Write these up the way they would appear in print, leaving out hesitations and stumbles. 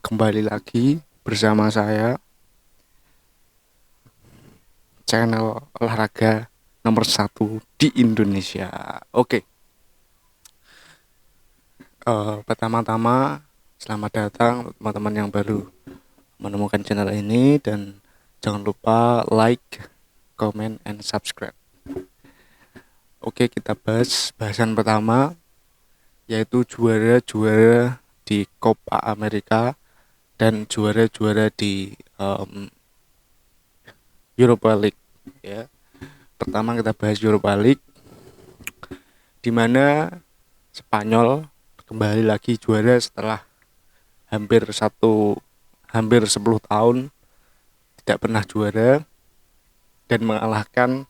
kembali lagi bersama saya, channel olahraga nomor satu di Indonesia. Oke, pertama-tama selamat datang teman-teman yang baru menemukan channel ini, dan jangan lupa like, comment, and subscribe. Oke, kita bahas bahasan pertama, yaitu juara-juara di Copa America dan juara-juara di Europa League, ya. Pertama kita bahas Europa League, di mana Spanyol kembali lagi juara setelah hampir 10 tahun tidak pernah juara, dan mengalahkan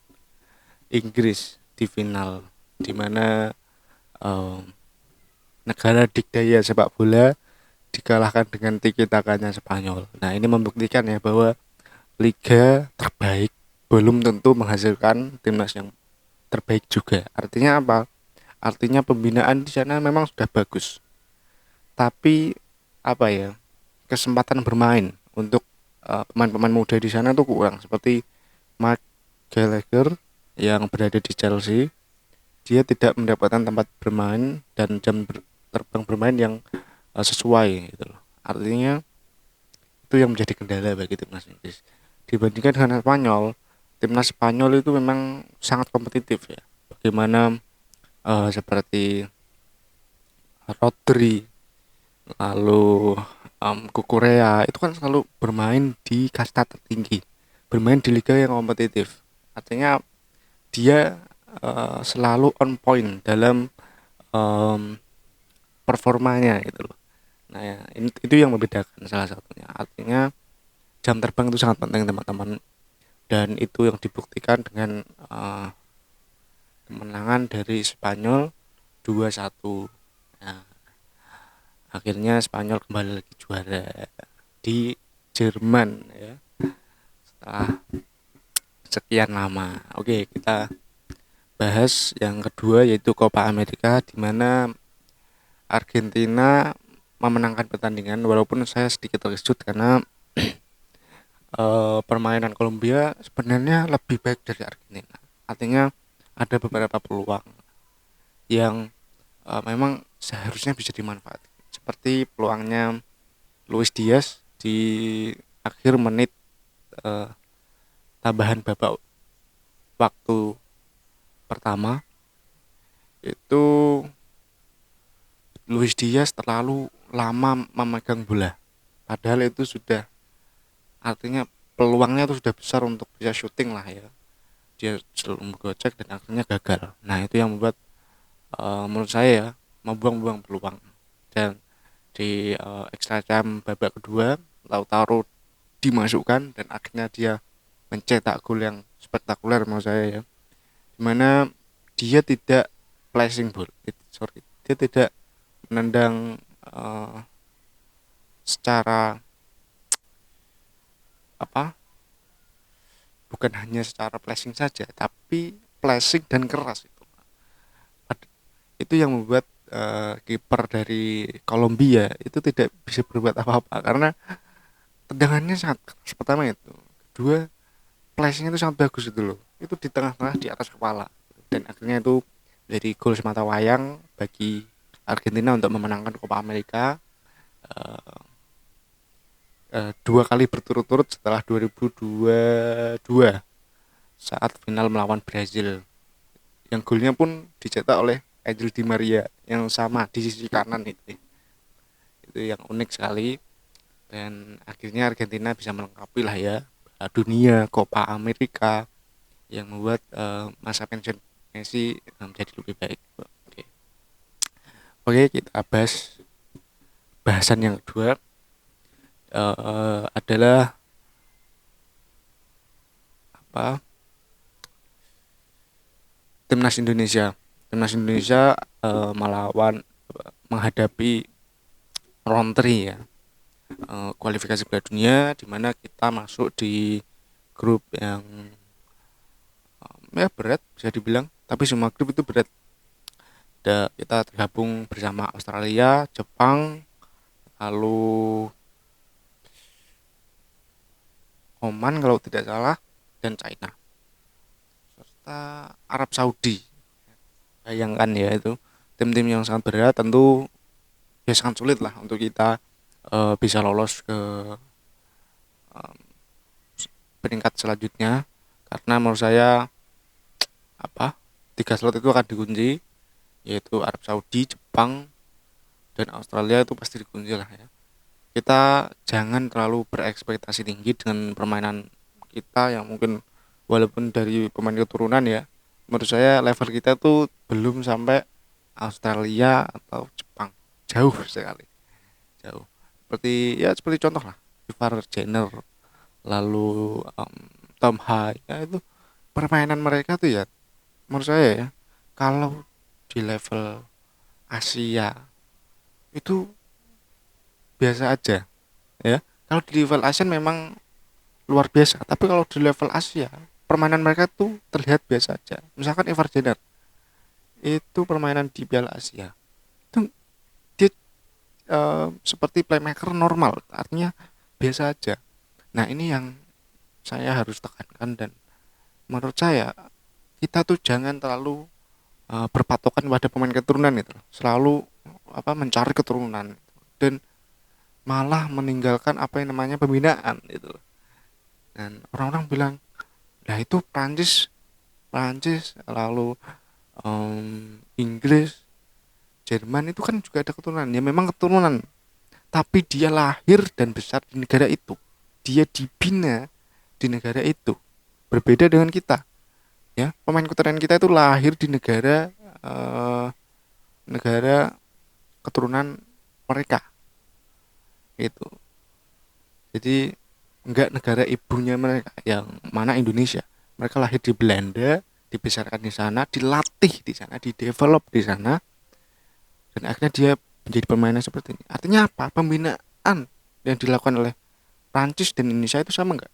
Inggris di final, di mana negara dikdaya sepak bola dikalahkan dengan tiki-takanya Spanyol. Nah, ini membuktikan ya bahwa liga terbaik belum tentu menghasilkan timnas yang terbaik juga. Artinya apa? Artinya pembinaan di sana memang sudah bagus, tapi apa ya, kesempatan bermain untuk pemain-pemain muda di sana tuh kurang. Seperti Mike Gallagher yang berada di Chelsea, dia tidak mendapatkan tempat bermain dan jam terbang bermain yang sesuai gitu loh. Artinya itu yang menjadi kendala bagi timnas Inggris. Dibandingkan dengan Spanyol, timnas Spanyol itu memang sangat kompetitif ya. Bagaimana seperti Rodri, lalu Kukurea, itu kan selalu bermain di kasta tertinggi, bermain di liga yang kompetitif. Artinya dia selalu on point dalam performanya gitu loh. Nah ya, itu yang membedakan salah satunya. Artinya jam terbang itu sangat penting teman-teman, dan itu yang dibuktikan dengan kemenangan dari Spanyol 2-1. Nah, akhirnya Spanyol kembali lagi juara di Jerman ya, setelah sekian lama. Oke, kita bahas yang kedua, yaitu Copa America, di mana Argentina memenangkan pertandingan, walaupun saya sedikit terkejut karena permainan Kolombia sebenarnya lebih baik dari Argentina. Artinya ada beberapa peluang yang memang seharusnya bisa dimanfaatkan, seperti peluangnya Luis Diaz di akhir menit tambahan babak waktu pertama. Itu Luis Diaz terlalu lama memegang bola, padahal itu sudah, artinya peluangnya itu sudah besar untuk bisa syuting lah ya. Dia selalu menggocek dan akhirnya gagal. Nah, itu yang membuat menurut saya ya, membuang-buang peluang. Dan di extra time babak kedua, Lautaro dimasukkan dan akhirnya dia mencetak gol yang spektakuler menurut saya ya, dimana dia tidak flashing ball, dia tidak menendang secara apa, bukan hanya secara flashing saja, tapi flashing dan keras. Itu yang membuat kiper dari Kolombia itu tidak bisa berbuat apa-apa, karena tendangannya sangat keras, pertama itu. Kedua, flashingnya itu sangat bagus itu loh, itu di tengah-tengah, di atas kepala, dan akhirnya itu jadi gol semata wayang bagi Argentina untuk memenangkan Copa America dua kali berturut-turut setelah 2022 saat final melawan Brazil, yang golnya pun dicetak oleh Angel Di Maria yang sama di sisi kanan. Itu yang unik sekali, dan akhirnya Argentina bisa melengkapi lah ya dunia Copa America, yang membuat masa pensiun Messi menjadi lebih baik. Oke, kita bahas bahasan yang kedua, adalah apa, timnas Indonesia menghadapi Rontri ya, kualifikasi Piala Dunia, di mana kita masuk di grup yang ya berat bisa dibilang, tapi semua grup itu berat. Kita tergabung bersama Australia, Jepang, lalu Oman kalau tidak salah, dan China, serta Arab Saudi. Bayangkan ya, itu tim-tim yang sangat berat, tentu ya sangat sulit lah untuk kita bisa lolos ke peringkat selanjutnya, karena menurut saya apa, tiga slot itu akan dikunci, yaitu Arab Saudi, Jepang, dan Australia itu pasti dikunci lah ya. Kita jangan terlalu berekspektasi tinggi dengan permainan kita yang mungkin walaupun dari pemain keturunan ya, menurut saya level kita tuh belum sampai Australia atau Jepang, jauh sekali, jauh. Seperti contoh lah, Ivar Jenner, lalu Tom Hai, ya itu permainan mereka tuh ya, menurut saya ya, kalau di level Asia itu biasa aja ya. Kalau di level ASEAN memang luar biasa, tapi kalau di level Asia permainan mereka tuh terlihat biasa aja. Misalkan Ivar Jenner, itu permainan di Piala Asia itu dia seperti playmaker normal, artinya biasa aja. Nah ini yang saya harus tekankan, dan menurut saya kita tuh jangan terlalu berpatokan pada pemain keturunan itu, selalu mencari keturunan dan malah meninggalkan apa yang namanya pembinaan itu. Dan orang-orang bilang, nah itu Prancis, lalu Inggris, Jerman itu kan juga ada keturunan. Ya memang keturunan, tapi dia lahir dan besar di negara itu. Dia dibina di negara itu. Berbeda dengan kita. Ya, pemain keturunan kita itu lahir di negara negara keturunan mereka. Itu. Jadi enggak negara ibunya mereka yang mana Indonesia. Mereka lahir di Belanda, dibesarkan di sana, dilatih di sana, didevelop di sana, dan akhirnya dia menjadi pemain seperti ini. Artinya apa? Pembinaan yang dilakukan oleh Prancis dan Indonesia itu sama nggak?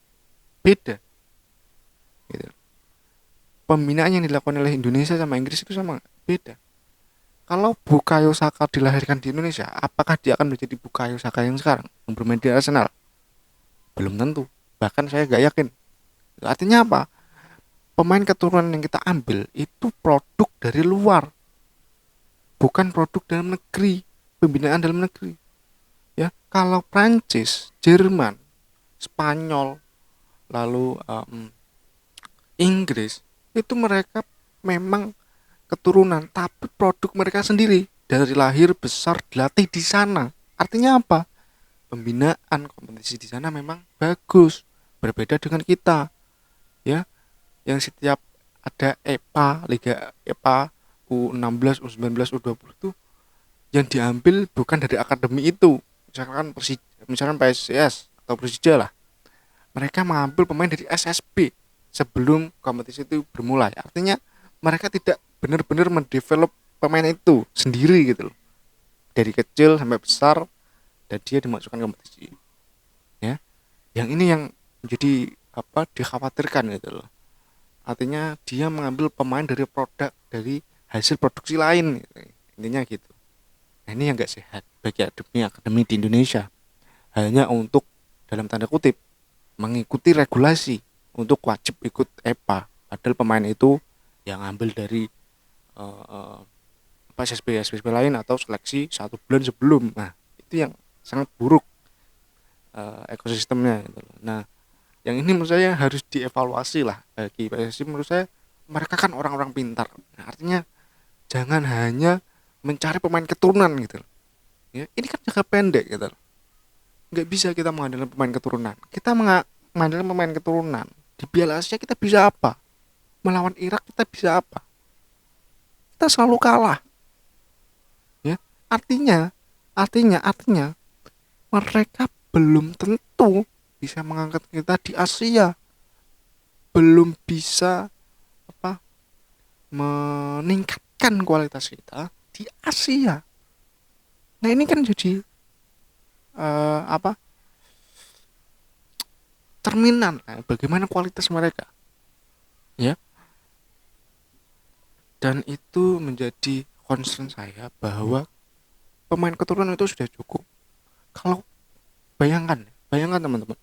Beda. Gitu. Pembinaan yang dilakukan oleh Indonesia sama Inggris itu sama nggak? Beda. Kalau Bukayo Saka dilahirkan di Indonesia, apakah dia akan menjadi Bukayo Saka yang sekarang yang bermain di Arsenal? Belum tentu. Bahkan saya nggak yakin. Artinya apa? Pemain keturunan yang kita ambil itu produk dari luar, bukan produk dalam negeri, pembinaan dalam negeri. Ya, kalau Prancis, Jerman, Spanyol, lalu Inggris, itu mereka memang keturunan, tapi produk mereka sendiri dari lahir besar dilatih di sana. Artinya apa? Pembinaan kompetisi di sana memang bagus, berbeda dengan kita, ya, yang setiap ada EPA, Liga EPA U16, U19, U20 itu yang diambil bukan dari akademi itu. Misalkan PSIS atau Persija lah. Mereka mengambil pemain dari SSB sebelum kompetisi itu bermulai. Artinya mereka tidak benar-benar mendevelop pemain itu sendiri gitu loh. Dari kecil sampai besar dan dia dimasukkan kompetisi. Ya. Yang ini yang menjadi dikhawatirkan gitu loh. Artinya dia mengambil pemain dari produk, dari hasil produksi lain gitu. Intinya gitu. Nah ini yang gak sehat bagi akademi di Indonesia, hanya untuk dalam tanda kutip mengikuti regulasi untuk wajib ikut EPA, padahal pemain itu yang ambil dari uh, SSB lain atau seleksi 1 bulan sebelum. Nah itu yang sangat buruk ekosistemnya gitu. Nah yang ini menurut saya harus dievaluasi lah bagi PSSI. Menurut saya mereka kan orang-orang pintar, nah, artinya jangan hanya mencari pemain keturunan gitu loh. Ya, ini kan jangka pendek gitu loh. Nggak bisa kita mengandalkan pemain keturunan. Kita mengandalkan pemain keturunan. Di Piala Asia kita bisa apa? Melawan Irak kita bisa apa? Kita selalu kalah. Ya, artinya, artinya mereka belum tentu bisa mengangkat kita di Asia. Belum bisa apa meningkatkan kualitas kita di Asia. Nah ini kan jadi apa cerminan bagaimana kualitas mereka, ya. Dan itu menjadi concern saya bahwa pemain keturunan itu sudah cukup. Kalau bayangkan teman-teman,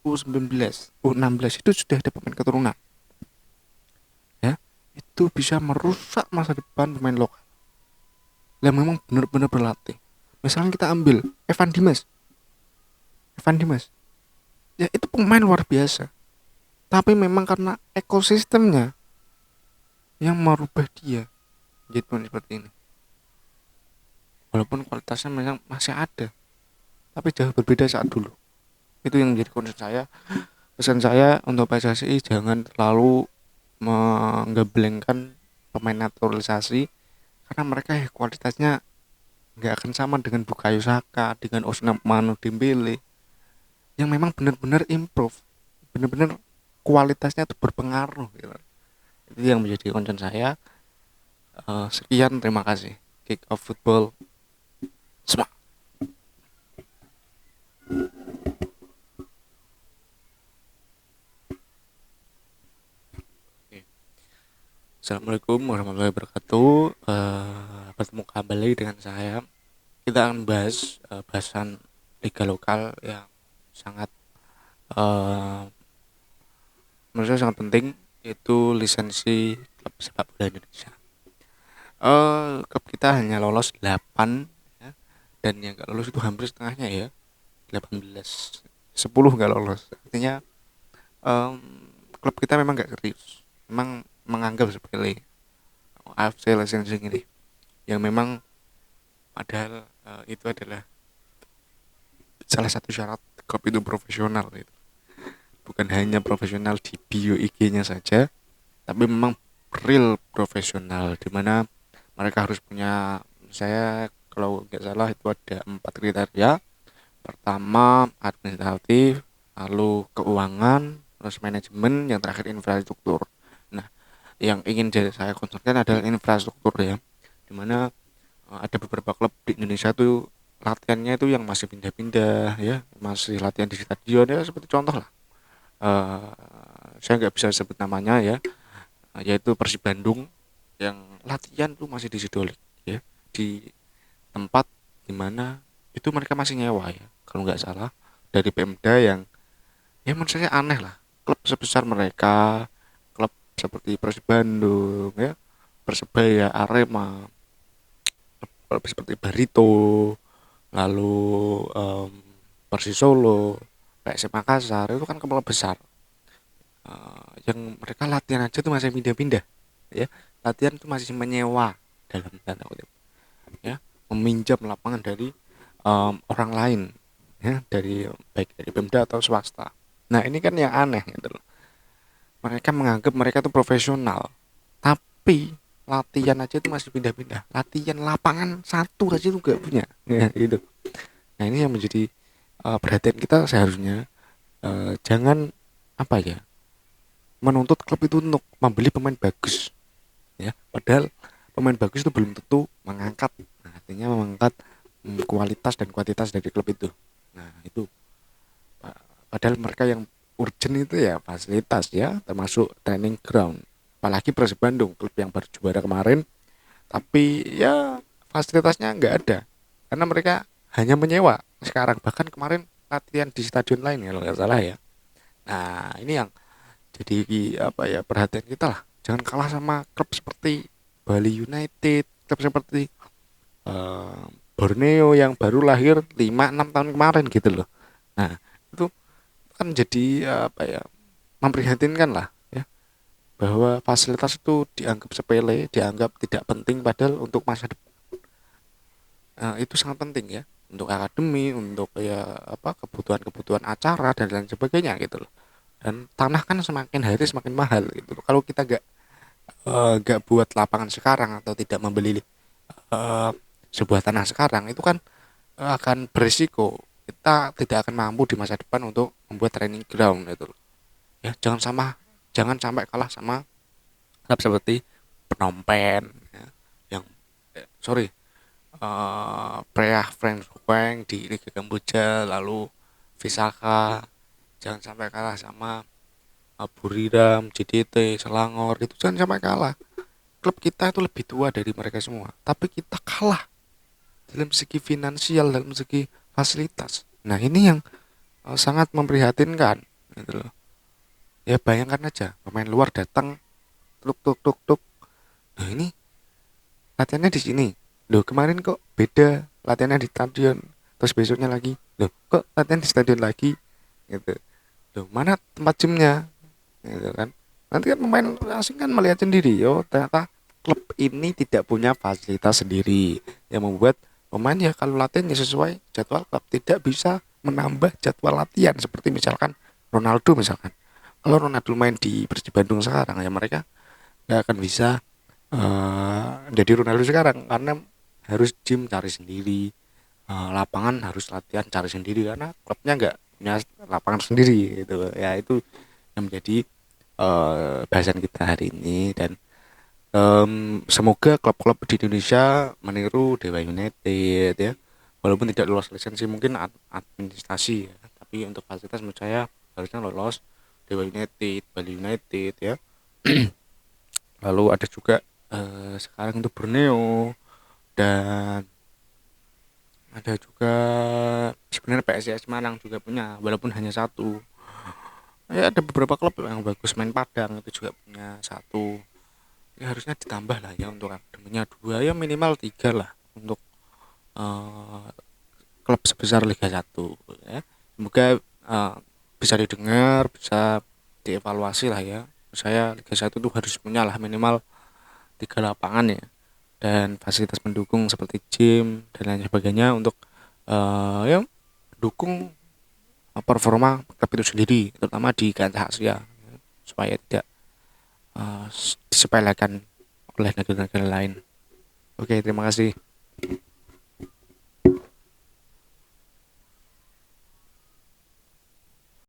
U19, U16 itu sudah ada pemain keturunan, ya. Itu bisa merusak masa depan pemain lokal yang memang benar-benar berlatih. Misalnya kita ambil Evan Dimas, ya itu pemain luar biasa. Tapi memang karena ekosistemnya yang merubah dia jadi pemain seperti ini. Walaupun kualitasnya memang masih ada, tapi jauh berbeda saat dulu. Itu yang menjadi concern saya. Pesan saya untuk PSSI, jangan terlalu menggemblengkan pemain naturalisasi, karena mereka ya kualitasnya nggak akan sama dengan Bukayo Saka, dengan Ousmane Dembele, yang memang benar-benar improve, benar-benar kualitasnya itu berpengaruh gitu. Itu yang menjadi concern saya. Sekian, terima kasih. Kick off football. Semangat. Assalamualaikum warahmatullahi wabarakatuh. Bertemu kembali dengan saya. Kita akan bahas bahasan liga lokal yang sangat menurut saya sangat penting, yaitu lisensi klub sepak bola Indonesia. Klub kita hanya lolos 8, ya, dan yang nggak lolos itu hampir setengahnya, ya, 18, 10 nggak lolos. Artinya klub kita memang nggak serius, memang menganggap sepele AFC licensing ini, yang memang padahal itu adalah salah satu syarat klub itu profesional gitu. Bukan hanya profesional di bio IG-nya saja, tapi memang real profesional, di mana mereka harus punya, saya kalau nggak salah itu ada 4 kriteria. Pertama administratif, lalu keuangan, terus manajemen, yang terakhir infrastruktur. Nah, yang ingin saya concernkan adalah infrastruktur, ya, dimana ada beberapa klub di Indonesia tuh latihannya itu yang masih pindah-pindah, ya, masih latihan di stadion, ya, seperti contoh lah, saya nggak bisa sebut namanya, ya, yaitu Persib Bandung, yang latihan tuh masih di Sidolik, ya, di tempat dimana itu mereka masih nyewa, ya, kalau nggak salah, dari Pemda, yang ya menurut saya aneh lah. Klub sebesar mereka, klub seperti Persib Bandung, ya, Persebaya, Arema, klub seperti Barito, lalu Persis Solo, PSM Makassar, itu kan klub besar, yang mereka latihan aja tuh masih pindah-pindah, ya, latihan tuh masih menyewa dalam tanda kutip, ya, meminjam lapangan dari orang lain, ya, dari baik dari Pemda atau swasta. Nah, ini kan yang aneh gitu loh. Mereka menganggap mereka tuh profesional, tapi latihan aja tuh masih pindah-pindah, latihan lapangan satu aja tuh gak punya, ya, gitu. Nah, ini yang menjadi perhatian kita seharusnya. Jangan apa ya, menuntut klub itu untuk membeli pemain bagus, ya, padahal pemain bagus itu belum tentu mengangkat, nah, artinya mengangkat kualitas dan kuantitas dari klub itu. Nah, itu padahal mereka yang urgent itu ya fasilitas, ya, termasuk training ground. Apalagi Persib Bandung, klub yang baru juara kemarin, tapi ya fasilitasnya nggak ada, karena mereka hanya menyewa sekarang. Bahkan kemarin latihan di stadion lain kalau nggak salah, ya. Nah, ini yang jadi apa ya, perhatian kita lah. Jangan kalah sama klub seperti Bali United, klub seperti eh, Borneo yang baru lahir 5-6 tahun kemarin gitu loh. Nah, itu kan jadi apa ya, memprihatinkan lah, ya, bahwa fasilitas itu dianggap sepele, dianggap tidak penting, padahal untuk masa depan itu sangat penting, ya, untuk akademi, untuk ya apa, kebutuhan-kebutuhan acara dan lain sebagainya gitu loh. Dan tanah kan semakin hari semakin mahal gitu loh. Kalau kita gak buat lapangan sekarang, atau tidak membeli eh, sebuah tanah sekarang, itu kan akan berisiko kita tidak akan mampu di masa depan untuk membuat training ground gitu loh. Ya, jangan sampai kalah sama klub seperti Phnom Penh, ya, yang sorry, Preah Frankfurt di Liga Kamboja, lalu Visaka. Jangan sampai kalah sama Buriram, JDT, Selangor, itu jangan sampai kalah. Klub kita itu lebih tua dari mereka semua, tapi kita kalah dalam segi finansial, dalam segi fasilitas. Nah, ini yang sangat memprihatinkan. gitu loh. Ya bayangkan aja pemain luar datang, tuk tuk tuk tuk, nah ini latihannya di sini, loh kemarin kok beda latihannya di stadion, terus besoknya lagi loh kok latihan di stadion lagi, gitu, loh mana tempat gymnya, gitu kan. Nanti kan pemain asing kan melihat sendiri, oh ternyata klub ini tidak punya fasilitas sendiri, yang membuat pemain ya kalau latihannya sesuai jadwal klub tidak bisa menambah jadwal latihan. Seperti misalkan Ronaldo misalkan, kalau Ronaldo main di Persib Bandung sekarang ya mereka nggak akan bisa jadi Ronaldo sekarang karena harus gym cari sendiri, lapangan harus latihan cari sendiri karena klubnya nggak punya lapangan sendiri gitu ya. Itu yang menjadi bahasan kita hari ini. Dan semoga klub-klub di Indonesia meniru Dewa United ya, walaupun tidak lolos lisensi mungkin administrasi ya, tapi untuk fasilitas menurut saya harusnya lolos Dewa United, Bali United ya. Lalu ada juga sekarang untuk Borneo, dan ada juga sebenarnya PSIS Semarang juga punya walaupun hanya satu. Ya ada beberapa klub yang bagus, main Padang itu juga punya satu. Ya harusnya ditambah lah ya untuk akademinya dua, ya minimal tiga lah untuk eh, klub sebesar Liga 1 ya. Semoga bisa didengar, bisa dievaluasi lah ya. Saya Liga 1 tuh harus punya lah minimal tiga lapangan ya, dan fasilitas pendukung seperti gym dan lain sebagainya untuk ya dukung performa klub itu sendiri, terutama di kancah Asia, supaya tidak disepelekan oleh negara-negara lain. Oke, terima kasih.